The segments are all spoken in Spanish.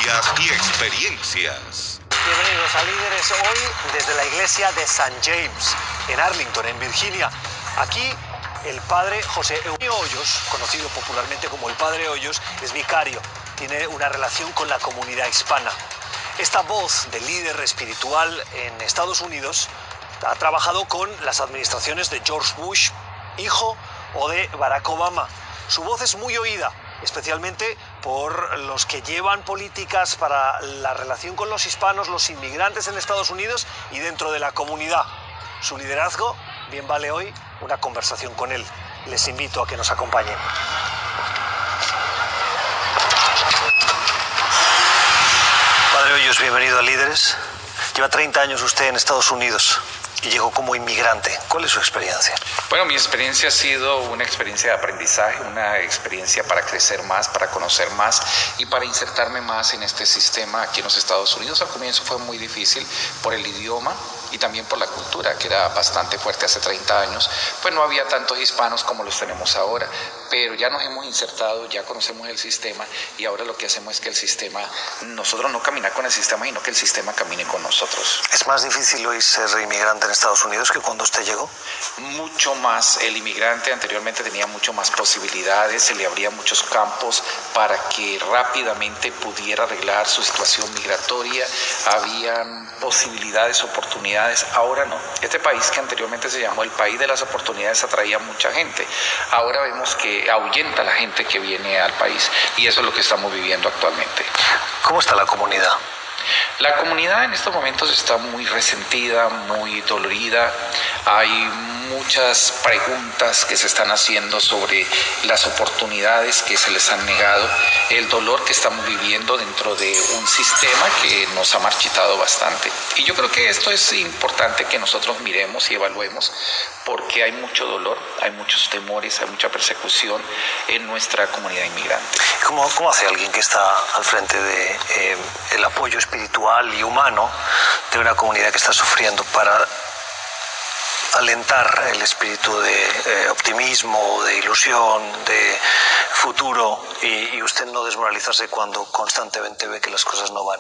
historias y experiencias. Bienvenidos a Líderes, hoy desde la iglesia de St. James, en Arlington, en Virginia. Aquí el padre José Eugenio Hoyos, conocido popularmente como el Padre Hoyos, es vicario, tiene una relación con la comunidad hispana. Esta voz de líder espiritual en Estados Unidos ha trabajado con las administraciones de George Bush, hijo, o de Barack Obama. Su voz es muy oída, especialmente por los que llevan políticas para la relación con los hispanos, los inmigrantes en Estados Unidos y dentro de la comunidad. Su liderazgo bien vale hoy una conversación con él. Les invito a que nos acompañen. Padre Hoyos, bienvenido a Líderes. Lleva 30 años usted en Estados Unidos y llegó como inmigrante. ¿Cuál es su experiencia? Bueno, mi experiencia ha sido una experiencia de aprendizaje, una experiencia para crecer más, para conocer más y para insertarme más en este sistema aquí en los Estados Unidos. Al comienzo fue muy difícil por el idioma y también por la cultura, que era bastante fuerte hace 30 años. Pues no había tantos hispanos como los tenemos ahora, pero ya nos hemos insertado, ya conocemos el sistema y ahora lo que hacemos es que el sistema, nosotros no caminar con el sistema, sino que el sistema camine con nosotros. ¿Es más difícil hoy ser inmigrante en Estados Unidos que cuando usted llegó? Mucho más. El inmigrante anteriormente tenía mucho más posibilidades, se le abrían muchos campos para que rápidamente pudiera arreglar su situación migratoria, habían posibilidades, oportunidades. Ahora no. Este país que anteriormente se llamó el país de las oportunidades atraía mucha gente. Ahora vemos que ahuyenta a la gente que viene al país y eso es lo que estamos viviendo actualmente. ¿Cómo está la comunidad? La comunidad en estos momentos está muy resentida, muy dolorida. Hay muchas preguntas que se están haciendo sobre las oportunidades que se les han negado, el dolor que estamos viviendo dentro de un sistema que nos ha marchitado bastante. Y yo creo que esto es importante que nosotros miremos y evaluemos porque hay mucho dolor, hay muchos temores, hay mucha persecución en nuestra comunidad inmigrante. ¿Cómo hace alguien que está al frente de el apoyo espiritual y humano de una comunidad que está sufriendo para alentar el espíritu de optimismo, de ilusión, de futuro y usted no desmoralizarse cuando constantemente ve que las cosas no van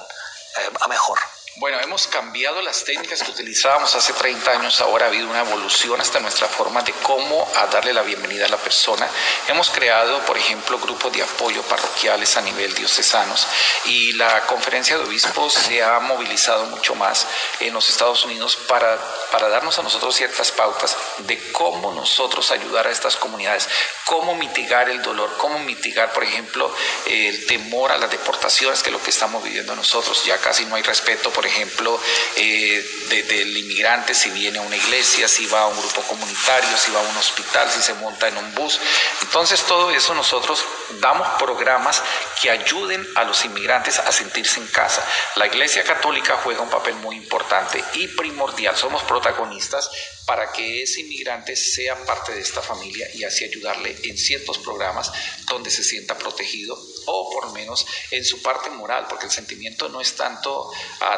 a mejor? Bueno, hemos cambiado las técnicas que utilizábamos hace 30 años, ahora ha habido una evolución hasta nuestra forma de cómo darle la bienvenida a la persona. Hemos creado, por ejemplo, grupos de apoyo parroquiales a nivel diocesanos y la conferencia de obispos se ha movilizado mucho más en los Estados Unidos para darnos a nosotros ciertas pautas de cómo nosotros ayudar a estas comunidades, cómo mitigar el dolor, cómo mitigar, por ejemplo, el temor a las deportaciones, que es lo que estamos viviendo nosotros. Ya casi no hay respeto, por ejemplo, del inmigrante, si viene a una iglesia, si va a un grupo comunitario, si va a un hospital, si se monta en un bus. Entonces todo eso nosotros damos programas que ayuden a los inmigrantes a sentirse en casa. La Iglesia Católica juega un papel muy importante y primordial. Somos protagonistas para que ese inmigrante sea parte de esta familia y así ayudarle en ciertos programas donde se sienta protegido o por lo menos en su parte moral, porque el sentimiento no es tanto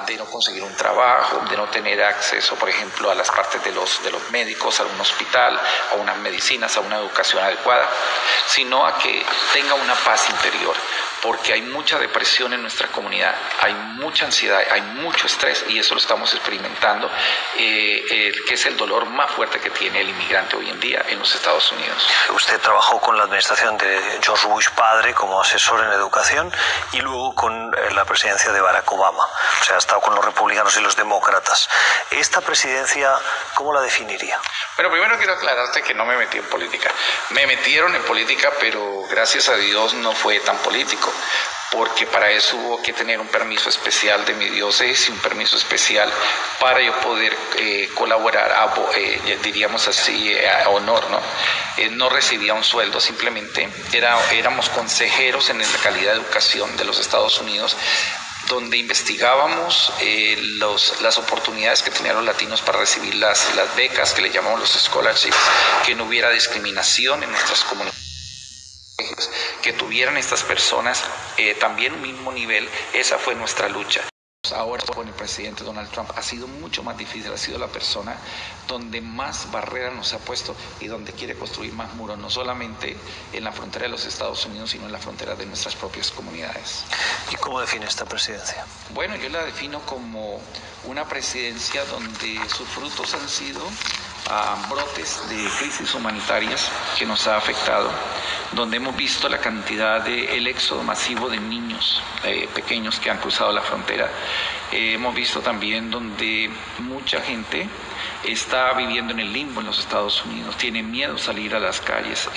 de no conseguir un trabajo, de no tener acceso, por ejemplo, a las partes de los médicos, a un hospital, a unas medicinas, a una educación adecuada, sino a que tenga una paz interior, porque hay mucha depresión en nuestra comunidad, hay mucha ansiedad, hay mucho estrés y eso lo estamos experimentando, que es el dolor más fuerte que tiene el inmigrante hoy en día en los Estados Unidos. Usted trabajó con la administración de George Bush padre como asesor en educación y luego con la presidencia de Barack Obama, o sea, ha estado con los republicanos y los demócratas. ¿Esta presidencia cómo la definiría? Bueno, primero quiero aclararte que no me metí en política. Me metieron en política, pero gracias a Dios no fue tan político, porque para eso hubo que tener un permiso especial de mi diócesis y un permiso especial para yo poder colaborar, diríamos así, a honor, ¿no? No recibía un sueldo, simplemente éramos consejeros en la calidad de educación de los Estados Unidos, donde investigábamos las oportunidades que tenían los latinos para recibir las becas, que le llamamos los scholarships, que no hubiera discriminación en nuestras comunidades, que tuvieran estas personas también un mismo nivel. Esa fue nuestra lucha. ahora con el presidente Donald Trump ha sido mucho más difícil, ha sido la persona donde más barreras nos ha puesto y donde quiere construir más muros, no solamente en la frontera de los Estados Unidos, sino en la frontera de nuestras propias comunidades. ¿Y cómo define esta presidencia? Bueno, yo la defino como una presidencia donde sus frutos han sido brotes de crisis humanitarias que nos ha afectado, donde hemos visto la cantidad el éxodo masivo de niños pequeños que han cruzado la frontera. Hemos visto también donde mucha gente está viviendo en el limbo en los Estados Unidos, tiene miedo a salir a las calles,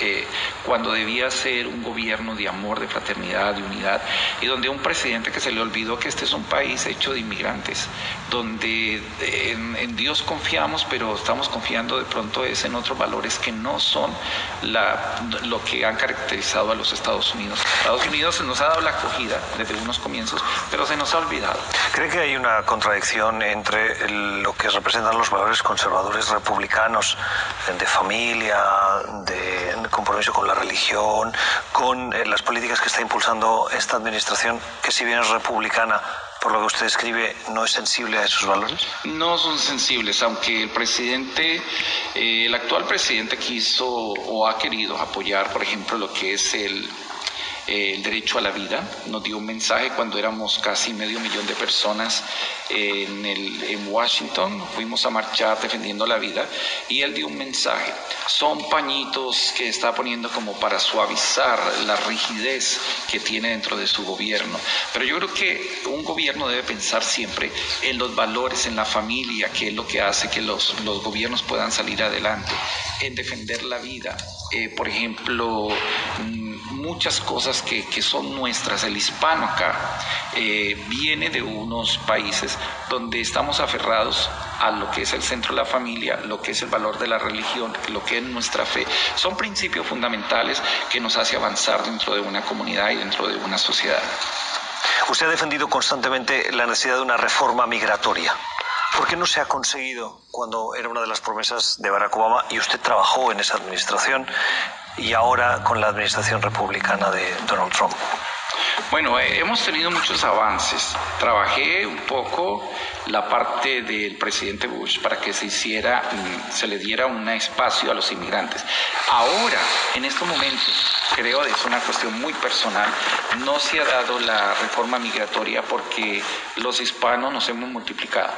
cuando debía ser un gobierno de amor, de fraternidad, de unidad, y donde un presidente que se le olvidó que este es un país hecho de inmigrantes, donde en Dios confiamos, pero estamos confiando de pronto es en otros valores que no son lo que han caracterizado a los Estados Unidos. Estados Unidos nos ha dado la acogida desde unos comienzos, pero se nos ha olvidado. ¿Cree que hay una contradicción entre lo que representan los valores conservadores republicanos de familia, de compromiso con la religión, con las políticas que está impulsando esta administración, que si bien es republicana, por lo que usted escribe, no es sensible a esos valores? No son sensibles, aunque el actual presidente quiso o ha querido apoyar, por ejemplo, lo que es el derecho a la vida. Nos dio un mensaje cuando éramos casi 500,000 de personas en Washington, fuimos a marchar defendiendo la vida y él dio un mensaje. Son pañitos que está poniendo como para suavizar la rigidez que tiene dentro de su gobierno, pero yo creo que un gobierno debe pensar siempre en los valores, en la familia, que es lo que hace que los gobiernos puedan salir adelante, en defender la vida. Por ejemplo, muchas cosas que son nuestras. El hispano acá viene de unos países donde estamos aferrados a lo que es el centro de la familia, lo que es el valor de la religión, lo que es nuestra fe. Son principios fundamentales que nos hace avanzar dentro de una comunidad y dentro de una sociedad. Usted ha defendido constantemente la necesidad de una reforma migratoria. ¿Por qué no se ha conseguido cuando era una de las promesas de Barack Obama y usted trabajó en esa administración y ahora con la administración republicana de Donald Trump? Bueno, hemos tenido muchos avances. Trabajé un poco la parte del presidente Bush para que se le diera un espacio a los inmigrantes. Ahora, en estos momentos, creo que es una cuestión muy personal, no se ha dado la reforma migratoria porque los hispanos nos hemos multiplicado.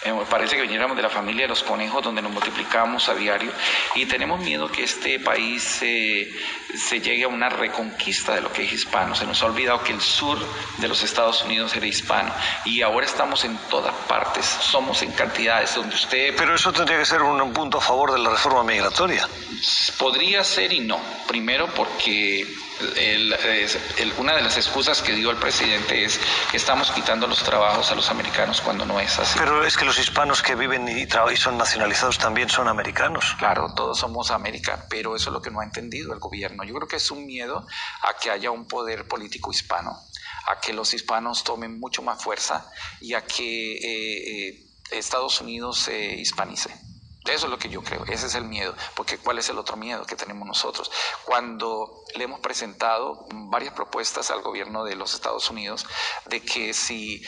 Me parece que viniéramos de la familia de los conejos, donde nos multiplicamos a diario y tenemos miedo que este país se llegue a una reconquista de lo que es hispano. Se nos ha olvidado que el sur de los Estados Unidos era hispano y ahora estamos en todas partes, somos en cantidades donde usted... Pero eso tendría que ser un punto a favor de la reforma migratoria. Podría ser y no. Primero porque una de las excusas que dio el presidente es que estamos quitando los trabajos a los americanos cuando no es así. Pero es que los hispanos que viven y son nacionalizados también son americanos. Claro, todos somos América, pero eso es lo que no ha entendido el gobierno. Yo creo que es un miedo a que haya un poder político hispano, a que los hispanos tomen mucho más fuerza y a que Estados Unidos se hispanice. Eso es lo que yo creo, ese es el miedo, porque ¿cuál es el otro miedo que tenemos nosotros? Cuando le hemos presentado varias propuestas al gobierno de los Estados Unidos de que si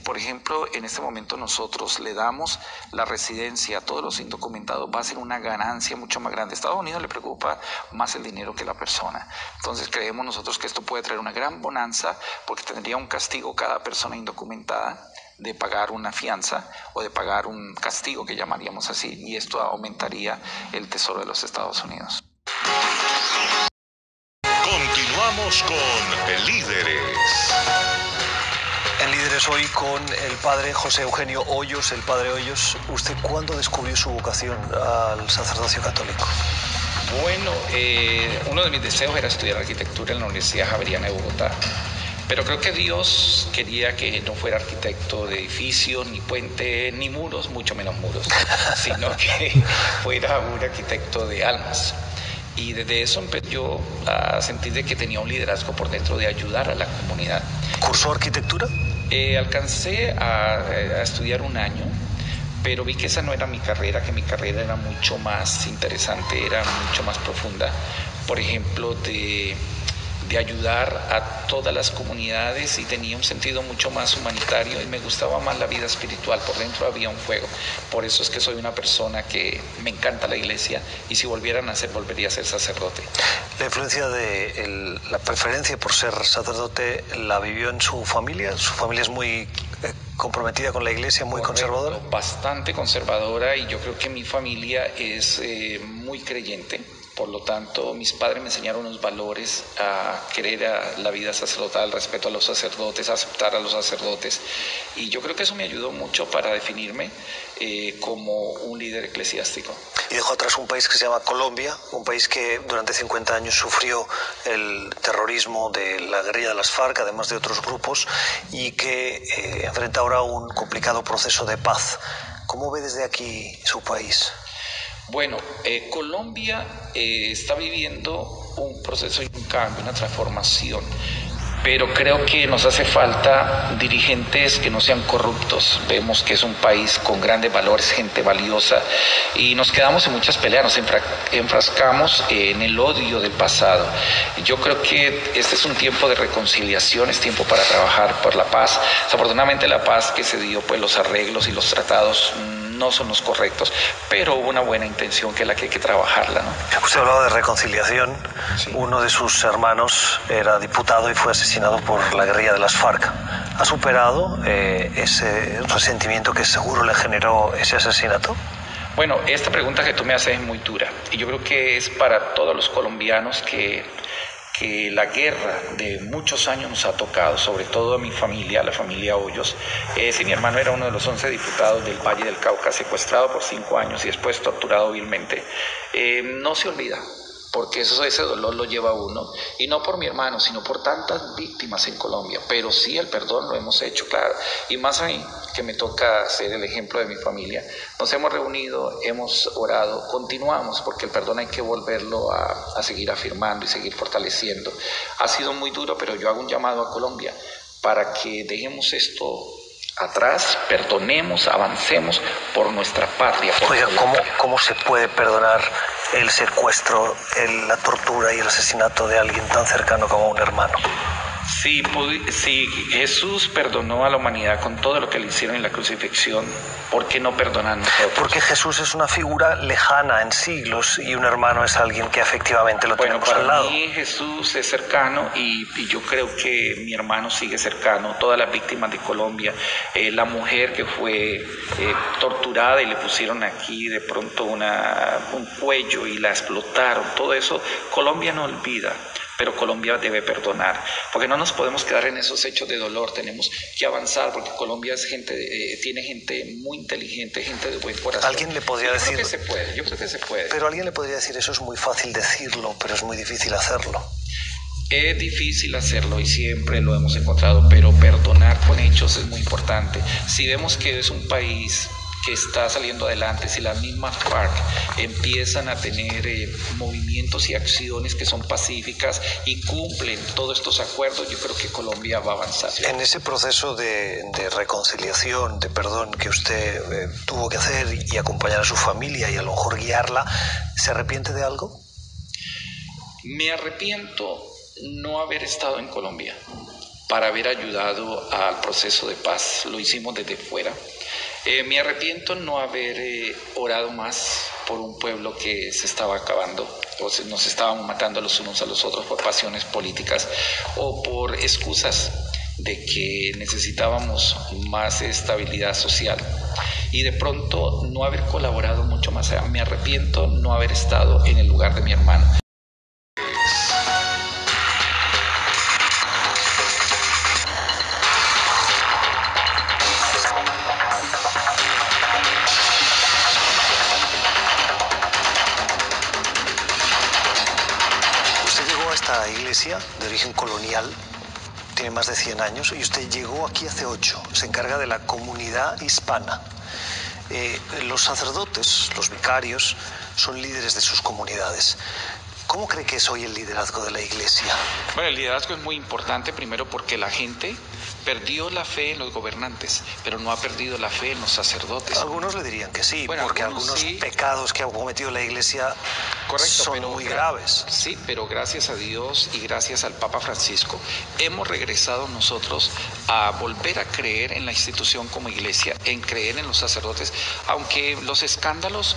por ejemplo, en este momento nosotros le damos la residencia a todos los indocumentados, va a ser una ganancia mucho más grande. A Estados Unidos le preocupa más el dinero que la persona. Entonces creemos nosotros que esto puede traer una gran bonanza porque tendría un castigo cada persona indocumentada de pagar una fianza o de pagar un castigo que llamaríamos así, y esto aumentaría el tesoro de los Estados Unidos. Continuamos con Líderes. En Líderes hoy con el padre José Eugenio Hoyos, el padre Hoyos. ¿Usted cuándo descubrió su vocación al sacerdocio católico? Bueno, uno de mis deseos era estudiar arquitectura en la Universidad Javeriana de Bogotá. Pero creo que Dios quería que no fuera arquitecto de edificios, ni puentes, ni muros, mucho menos muros, sino que fuera un arquitecto de almas. Y desde eso empecé yo a sentir de que tenía un liderazgo por dentro de ayudar a la comunidad. ¿Cursó arquitectura? Alcancé a estudiar un año, pero vi que esa no era mi carrera, que mi carrera era mucho más interesante, era mucho más profunda. Por ejemplo, de ayudar a todas las comunidades y tenía un sentido mucho más humanitario y me gustaba más la vida espiritual. Por dentro había un fuego. Por eso es que soy una persona que me encanta la iglesia y si volviera a nacer volvería a ser sacerdote. La influencia de la preferencia por ser sacerdote la vivió en su familia. Su familia es muy comprometida con la iglesia, muy conservadora. Bastante conservadora y yo creo que mi familia es muy creyente. Por lo tanto, mis padres me enseñaron unos valores a querer a la vida sacerdotal, respeto a los sacerdotes, a aceptar a los sacerdotes. Y yo creo que eso me ayudó mucho para definirme como un líder eclesiástico. Y dejó atrás un país que se llama Colombia, un país que durante 50 años sufrió el terrorismo de la guerrilla de las FARC, además de otros grupos, y que enfrenta ahora un complicado proceso de paz. ¿Cómo ve desde aquí su país? Bueno, Colombia está viviendo un proceso y un cambio, una transformación, pero creo que nos hace falta dirigentes que no sean corruptos. Vemos que es un país con grandes valores, gente valiosa, y nos quedamos en muchas peleas, nos enfrascamos en el odio del pasado. Yo creo que este es un tiempo de reconciliación, es tiempo para trabajar por la paz. Desafortunadamente la paz que se dio, pues los arreglos y los tratados no son los correctos, pero hubo una buena intención que es la que hay que trabajarla, ¿no? Usted hablaba de reconciliación. Sí. Uno de sus hermanos era diputado y fue asesinado por la guerrilla de las FARC. ¿Ha superado ese resentimiento que seguro le generó ese asesinato? Bueno, esta pregunta que tú me haces es muy dura y yo creo que es para todos los colombianos que la guerra de muchos años nos ha tocado, sobre todo a mi familia, la familia Hoyos. Si mi hermano era uno de los 11 diputados del Valle del Cauca, secuestrado por 5 años y después torturado vilmente, no se olvida, porque ese dolor lo lleva uno, y no por mi hermano, sino por tantas víctimas en Colombia, pero sí el perdón lo hemos hecho, claro, y más a mí, que me toca ser el ejemplo de mi familia. Nos hemos reunido, hemos orado, continuamos, porque el perdón hay que volverlo a seguir afirmando y seguir fortaleciendo. Ha sido muy duro, pero yo hago un llamado a Colombia para que dejemos esto atrás, perdonemos, avancemos por nuestra patria. Oiga, ¿cómo se puede perdonar el secuestro, la tortura y el asesinato de alguien tan cercano como un hermano? Si Jesús perdonó a la humanidad con todo lo que le hicieron en la crucifixión, ¿por qué no perdona a nosotros? Porque Jesús es una figura lejana en siglos y un hermano es alguien que efectivamente lo tenemos al lado. Para mí Jesús es cercano y yo creo que mi hermano sigue cercano. Todas las víctimas de Colombia, la mujer que fue torturada y le pusieron aquí de pronto un cuello y la explotaron, todo eso Colombia no olvida. Pero Colombia debe perdonar, porque no nos podemos quedar en esos hechos de dolor, tenemos que avanzar, porque Colombia es tiene gente muy inteligente, gente de buen corazón. Alguien le podría decir... Yo creo que se puede. Pero alguien le podría decir, eso es muy fácil decirlo, pero es muy difícil hacerlo. Es difícil hacerlo y siempre lo hemos encontrado, pero perdonar con hechos es muy importante. Si vemos que es un país que está saliendo adelante, si las mismas FARC empiezan a tener movimientos y acciones que son pacíficas y cumplen todos estos acuerdos, yo creo que Colombia va a avanzar. En ese proceso de reconciliación, de perdón que usted tuvo que hacer y acompañar a su familia y a lo mejor guiarla, ¿se arrepiente de algo? Me arrepiento no haber estado en Colombia para haber ayudado al proceso de paz. Lo hicimos desde fuera. Me arrepiento no haber orado más por un pueblo que se estaba acabando, o nos estábamos matando los unos a los otros por pasiones políticas o por excusas de que necesitábamos más estabilidad social y de pronto no haber colaborado mucho más. Me arrepiento no haber estado en el lugar de mi hermano. Esta iglesia de origen colonial tiene más de 100 años y usted llegó aquí hace 8, se encarga de la comunidad hispana. Los sacerdotes, los vicarios, son líderes de sus comunidades. ¿Cómo cree que es hoy el liderazgo de la iglesia? Bueno, el liderazgo es muy importante, primero porque la gente Perdió la fe en los gobernantes, pero no ha perdido la fe en los sacerdotes. Algunos le dirían que sí, Bueno, porque algunos sí, pecados que ha cometido la Iglesia correcto, son muy graves. Sí, pero gracias a Dios y gracias al Papa Francisco hemos regresado nosotros a volver a creer en la institución como iglesia, en creer en los sacerdotes, aunque los escándalos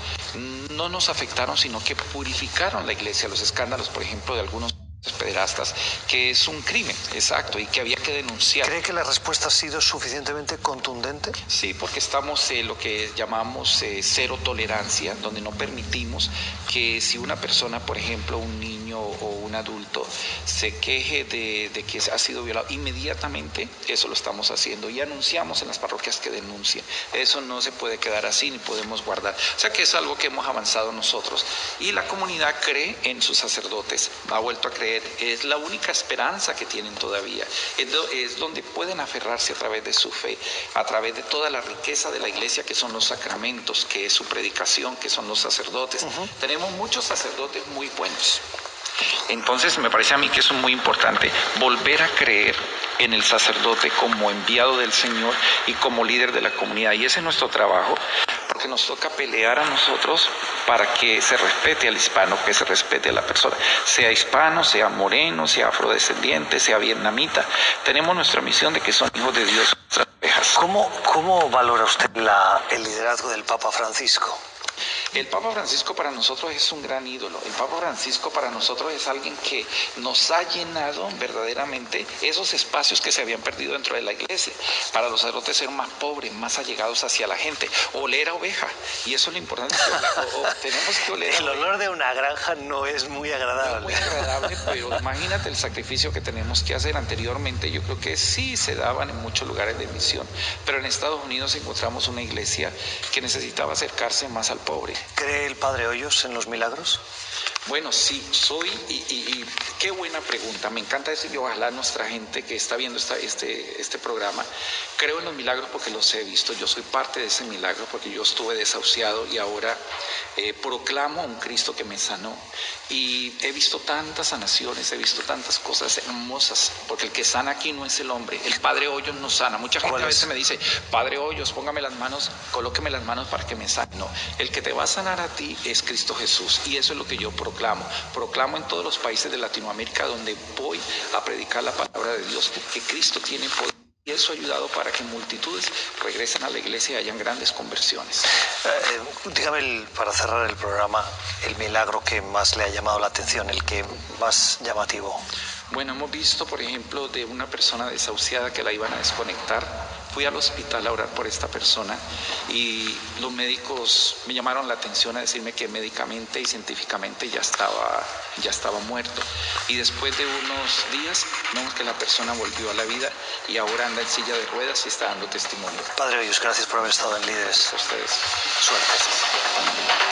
no nos afectaron, sino que purificaron la iglesia. Los escándalos, por ejemplo, de algunos pederastas, que es un crimen, exacto, y que había que denunciar. ¿Cree que la respuesta ha sido suficientemente contundente? Sí, porque estamos lo que llamamos cero tolerancia, donde no permitimos que si una persona, por ejemplo, un niño o un adulto, se queje de que ha sido violado, inmediatamente eso lo estamos haciendo y anunciamos en las parroquias que denuncien. Eso no se puede quedar así ni podemos guardar. O sea que es algo que hemos avanzado nosotros. Y la comunidad cree en sus sacerdotes, ha vuelto a creer, es la única esperanza que tienen todavía, es donde pueden aferrarse a través de su fe, a través de toda la riqueza de la iglesia que son los sacramentos, que es su predicación, que son los sacerdotes. Tenemos muchos sacerdotes muy buenos. Entonces me parece a mí que eso es muy importante, volver a creer en el sacerdote como enviado del Señor y como líder de la comunidad. Y ese es nuestro trabajo, porque nos toca pelear a nosotros para que se respete al hispano, que se respete a la persona, sea hispano, sea moreno, sea afrodescendiente, sea vietnamita. Tenemos nuestra misión de que son hijos de Dios, nuestras ovejas. ¿Cómo valora usted el liderazgo del Papa Francisco? El Papa Francisco para nosotros es un gran ídolo. El Papa Francisco para nosotros es alguien que nos ha llenado verdaderamente esos espacios que se habían perdido dentro de la iglesia. Para los sacerdotes ser más pobres, más allegados hacia la gente, oler a oveja. Y eso es lo importante. Tenemos que oler a El olor de una granja no es muy agradable. No muy agradable, pero imagínate el sacrificio que tenemos que hacer. Anteriormente yo creo que sí se daban en muchos lugares de misión, pero en Estados Unidos encontramos una iglesia que necesitaba acercarse más al pobre. ¿Cree el Padre Hoyos en los milagros? Bueno, sí, soy, y qué buena pregunta, me encanta eso y ojalá nuestra gente que está viendo este programa, creo en los milagros porque los he visto, yo soy parte de ese milagro porque yo estuve desahuciado y ahora proclamo a un Cristo que me sanó y he visto tantas sanaciones, he visto tantas cosas hermosas, porque el que sana aquí no es el hombre, el Padre Hoyos nos sana. Mucha gente a veces me dice, Padre Hoyos, póngame las manos, colóqueme las manos para que me sane. No, el que te va a sanar a ti es Cristo Jesús y eso es lo que yo proclamo en todos los países de Latinoamérica donde voy a predicar la palabra de Dios, que Cristo tiene poder. Y eso ha ayudado para que multitudes regresen a la iglesia y hayan grandes conversiones. Dígame, para cerrar el programa, el milagro que más le ha llamado la atención, el que más llamativo. Bueno, hemos visto, por ejemplo, de una persona desahuciada que la iban a desconectar. Fui al hospital a orar por esta persona y los médicos me llamaron la atención a decirme que médicamente y científicamente ya estaba muerto. Y después de unos días vemos que la persona volvió a la vida y ahora anda en silla de ruedas y está dando testimonio. Padre Hoyos, gracias por haber estado en Líderes. A ustedes. Suerte.